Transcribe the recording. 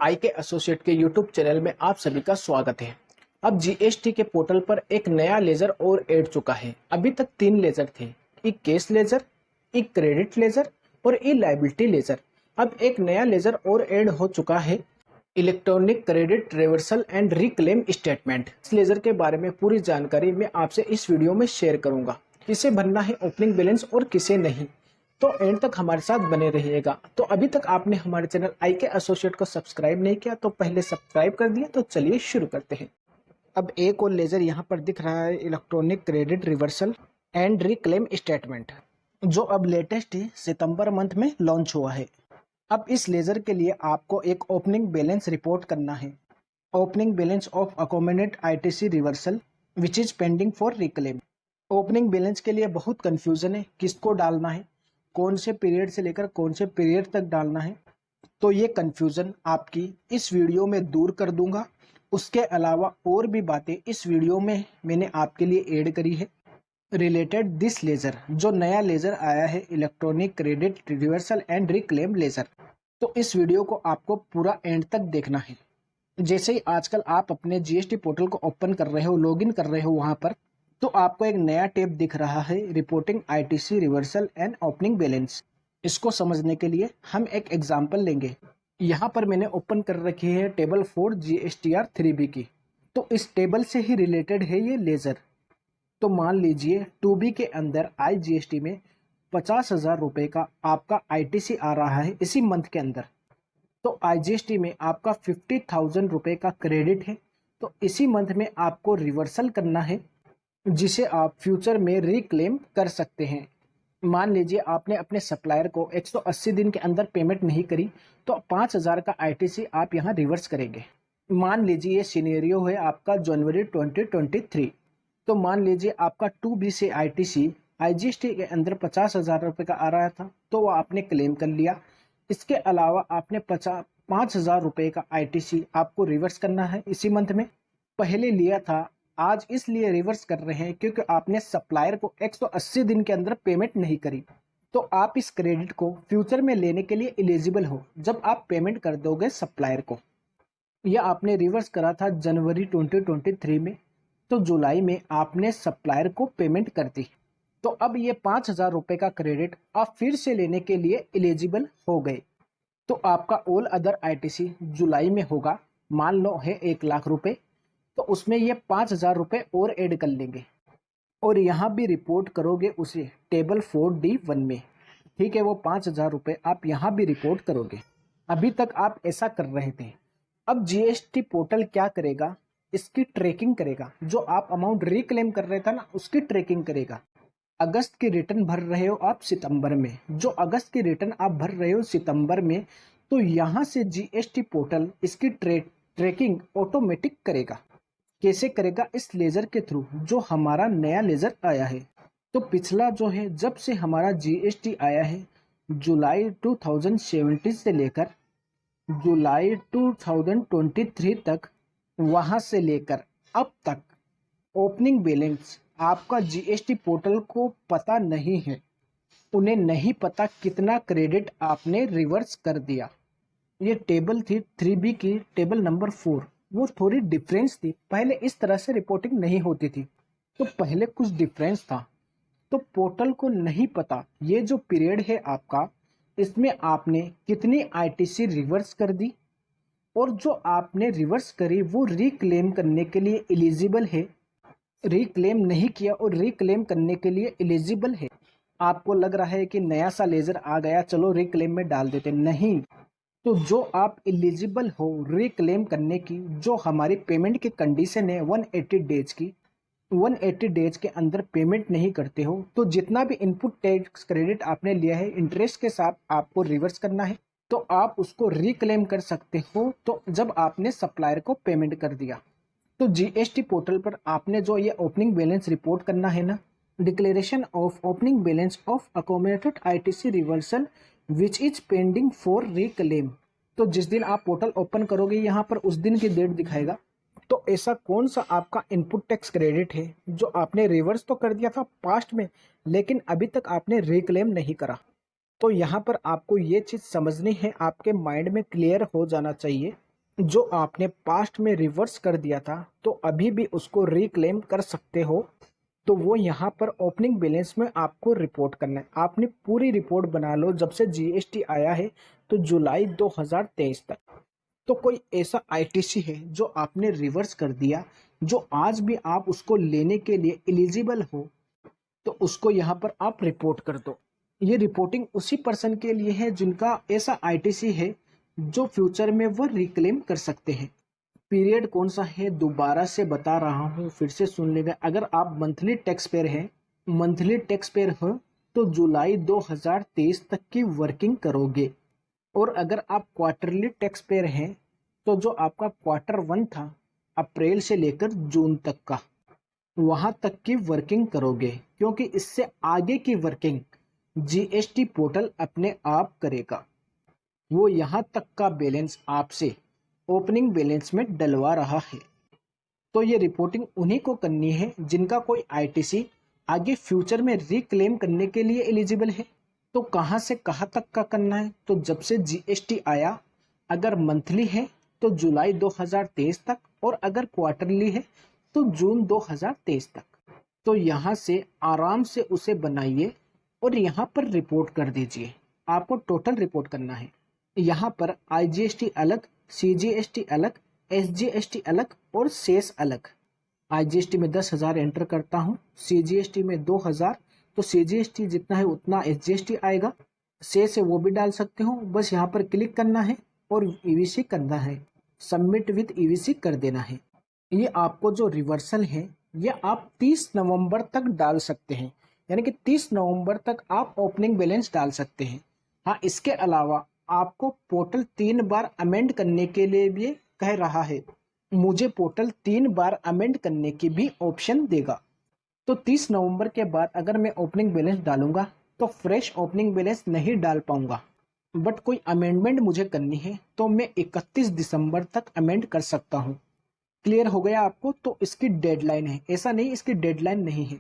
आई के एसोसिएट के YouTube channel में आप सभी का स्वागत है। अब जीएसटी के पोर्टल पर एक नया लेजर और ऐड चुका है। अभी तक 3 लेजर थे, एक केस लेजर, एक क्रेडिट लेजर और ई लायबिलिटी लेजर। अब एक नया लेजर और ऐड हो चुका है, electronic credit reversal and reclaim statement. इस लेजर के बारे में पूरी जानकारी मैं आपसे इस वीडियो में शेयर करूंगा। किसे भरना है ओपनिंग बैलेंस और किसे नहीं, तो एंड तक हमारे साथ बने रहिएगा। तो अभी तक आपने हमारे चैनल आई के एसोसिएट को सब्सक्राइब नहीं किया तो पहले सब्सक्राइब कर दिया। तो चलिए शुरू करते हैं। अब एक और लेजर यहाँ पर दिख रहा है, electronic credit reversal and reclaim statement, जो अब लेटेस्ट ही सितंबर मंथ में लॉन्च हुआ है। अब इस लेजर के लिए आपको एक ओपनिंग बैलेंस रिपोर्ट करना है, opening balance of accommodate ITC reversal which is pending for reclaim. Opening balance के लिए बहुत कंफ्यूजन है, किसको डालना है, कौन से पीरियड से लेकर कौन से पीरियड तक डालना है। तो ये कंफ्यूजन आपकी इस वीडियो में दूर कर दूंगा। उसके अलावा और भी बातें इस वीडियो में मैंने आपके लिए ऐड करी है रिलेटेड दिस लेजर, जो नया लेजर आया है, electronic credit reversal and reclaim ledger. तो इस वीडियो को आपको पूरा एंड तक देखना है। जैसे ही आजकल आप अपने जीएसटी पोर्टल को ओपन कर रहे हो, लॉगिन कर रहे हो वहां पर, तो आपको एक नया टैब दिख रहा है, reporting ITC reversal and opening balance. इसको समझने के लिए हम एक एग्जांपल लेंगे। यहाँ पर मैंने ओपन कर रखी है टेबल 4 जीएसटीआर 3B की। तो इस टेबल से ही रिलेटेड है ये लेजर। तो मान लीजिए 2B के अंदर आईजीएसटी में 50,000 रुपए का आपका आईटीसी आ रहा है इसी मंथ के अंदर। तो आईजीएसटी में आपका 50,000 रुपए का क्रेडिट है, तो इसी मंथ में आपको रिवर्सल करना है, जिसे आप फ्यूचर में रिक्लेम कर सकते हैं। मान लीजिए आपने अपने सप्लायर को 180 दिन के अंदर पेमेंट नहीं करी, तो 5,000 का आईटीसी आप यहाँ रिवर्स करेंगे। मान लीजिए ये सिनेरियो है आपका जनवरी 2023। तो मान लीजिए आपका 2B से आईटीसी आईजीएसटी के अंदर 50,000 रुपये का आ रहा था, तो वो आपने क्लेम कर लिया। इसके अलावा आपने 5,000 रुपये का आईटीसी आपको रिवर्स करना है इसी मंथ में। पहले लिया था, आज इसलिए रिवर्स कर रहे हैं क्योंकि आपने सप्लायर को 180 दिन के अंदर पेमेंट नहीं करी। तो आप इस क्रेडिट को फ्यूचर में लेने के लिए एलिजिबल हो जब आप पेमेंट कर दोगे सप्लायर को। यह आपने रिवर्स करा था जनवरी 2023 में, तो जुलाई में आपने सप्लायर को पेमेंट कर दी। तो अब ये 5,000 रुपये का क्रेडिट आप फिर से लेने के लिए एलिजिबल हो गए। तो आपका ऑल अदर आईटीसी जुलाई में होगा, मान लो है 1,00,000 रुपये, तो उसमें ये 5,000 रुपये और ऐड कर लेंगे और यहाँ भी रिपोर्ट करोगे उसे टेबल 4D1 में। ठीक है, वो 5,000 रुपये आप यहाँ भी रिपोर्ट करोगे। अभी तक आप ऐसा कर रहे थे। अब जीएसटी पोर्टल क्या करेगा, इसकी ट्रैकिंग करेगा। जो आप अमाउंट रिक्लेम कर रहे था ना, उसकी ट्रैकिंग करेगा। अगस्त की रिटर्न भर रहे हो आप सितंबर में, जो अगस्त की रिटर्न आप भर रहे हो सितंबर में, तो यहाँ से जीएसटी पोर्टल इसकी ट्रैकिंग ऑटोमेटिक करेगा। कैसे करेगा? इस लेजर के थ्रू, जो हमारा नया लेजर आया है। तो पिछला जो है, जब से हमारा जीएसटी आया है जुलाई 2017 से लेकर जुलाई 2023 तक, वहां से लेकर अब तक ओपनिंग बैलेंस आपका जीएसटी पोर्टल को पता नहीं है। उन्हें नहीं पता कितना क्रेडिट आपने रिवर्स कर दिया। ये टेबल थी 3B की, टेबल नंबर 4, वो थोड़ी डिफरेंस थी। पहले इस तरह से रिपोर्टिंग नहीं होती थी, तो पहले कुछ डिफरेंस था। तो पोर्टल को नहीं पता ये जो पीरियड है आपका, इसमें आपने कितनी आईटीसी रिवर्स कर दी, और जो आपने रिवर्स करी वो रिक्लेम करने के लिए एलिजिबल है, रिक्लेम नहीं किया और रिक्लेम करने के लिए एलिजिबल है। आपको लग रहा है कि नया सा लेजर आ गया, चलो रिक्लेम में डाल देते, नहीं। तो जो आप एलिजिबल हो रिक्लेम करने की, जो हमारी पेमेंट की कंडीशन है 180 डेज की, 180 डेज के अंदर पेमेंट नहीं करते हो, तो जितना भी इनपुट टैक्स क्रेडिट आपने लिया है इंटरेस्ट के साथ आपको रिवर्स करना है। तो आप उसको रिक्लेम कर सकते हो, तो जब आपने सप्लायर को पेमेंट कर दिया। तो जीएसटी पोर्टल पर आपने जो ये ओपनिंग बैलेंस रिपोर्ट करना है ना, declaration of opening balance of accommodated ITC reversal which is pending for reclaim. तो जिस दिन आप पोर्टल ओपन करोगे, यहाँ पर उस दिन की डेट दिखाएगा। तो ऐसा कौन सा आपका इनपुट टैक्स क्रेडिट है जो आपने रिवर्स तो कर दिया था पास्ट में, लेकिन अभी तक आपने रिक्लेम नहीं करा। तो यहाँ पर आपको ये चीज़ समझनी है, आपके माइंड में क्लियर हो जाना चाहिए जो आपने पास्ट में रिवर्स कर दिया था तो अभी भी उसको रिक्लेम कर सकते हो। तो वो यहाँ पर ओपनिंग बैलेंस में आपको रिपोर्ट करना है। आपने पूरी रिपोर्ट बना लो जब से जीएसटी आया है तो जुलाई 2023 तक। तो कोई ऐसा आईटीसी है जो आपने रिवर्स कर दिया, जो आज भी आप उसको लेने के लिए एलिजिबल हो, तो उसको यहाँ पर आप रिपोर्ट कर दो। ये रिपोर्टिंग उसी पर्सन के लिए है जिनका ऐसा आईटीसी है जो फ्यूचर में वो रिक्लेम कर सकते हैं। पीरियड कौन सा है दोबारा से बता रहा हूँ, फिर से सुन लेगा। अगर आप मंथली टैक्स पेयर हैं, मंथली टैक्स पेयर हो तो जुलाई 2023 तक की वर्किंग करोगे। और अगर आप क्वार्टरली टैक्स पेयर हैं तो जो आपका क्वार्टर 1 था अप्रैल से लेकर जून तक का, वहां तक की वर्किंग करोगे, क्योंकि इससे आगे की वर्किंग जीएसटी पोर्टल अपने आप करेगा। वो यहाँ तक का बैलेंस आपसे ओपनिंग बैलेंस में डलवा रहा है। तो ये रिपोर्टिंग उन्हीं को करनी है जिनका कोई आईटीसी आगे फ्यूचर में रिक्लेम करने के लिए एलिजिबल है। तो कहाँ से कहाँ तक का करना है? तो जब से जीएसटी आया, अगर मंथली है तो जुलाई 2023 तक, और अगर क्वार्टरली है तो जून 2023 तक। तो यहाँ से आराम से उसे बनाइए और यहाँ पर रिपोर्ट कर दीजिए। आपको टोटल रिपोर्ट करना है। यहाँ पर आईजीएसटी अलग, सीजीएसटी अलग, एसजीएसटी अलग और सेस अलग। आईजीएसटी में 10,000 एंटर करता हूँ, सीजीएसटी में 2,000, तो सीजीएसटी जितना है उतना एसजीएसटी आएगा। सेस है वो भी डाल सकते हो, बस यहाँ पर क्लिक करना है और ईवीसी करना है, सबमिट विद ईवीसी कर देना है। ये आपको जो रिवर्सल है ये आप 30 नवंबर तक डाल सकते हैं, यानी कि 30 नवंबर तक आप ओपनिंग बैलेंस डाल सकते हैं। हाँ, इसके अलावा आपको पोर्टल 3 बार अमेंड करने के लिए भी कह रहा है। मुझे पोर्टल 3 बार अमेंड करने की भी ऑप्शन देगा। तो 30 नवंबर के बाद अगर मैं ओपनिंग बैलेंस डालूंगा तो फ्रेश ओपनिंग बैलेंस नहीं डाल पाऊंगा, बट कोई अमेंडमेंट मुझे करनी है तो मैं 31 दिसंबर तक अमेंड कर सकता हूँ। क्लियर हो गया आपको? तो इसकी डेडलाइन है, ऐसा नहीं इसकी डेडलाइन नहीं है।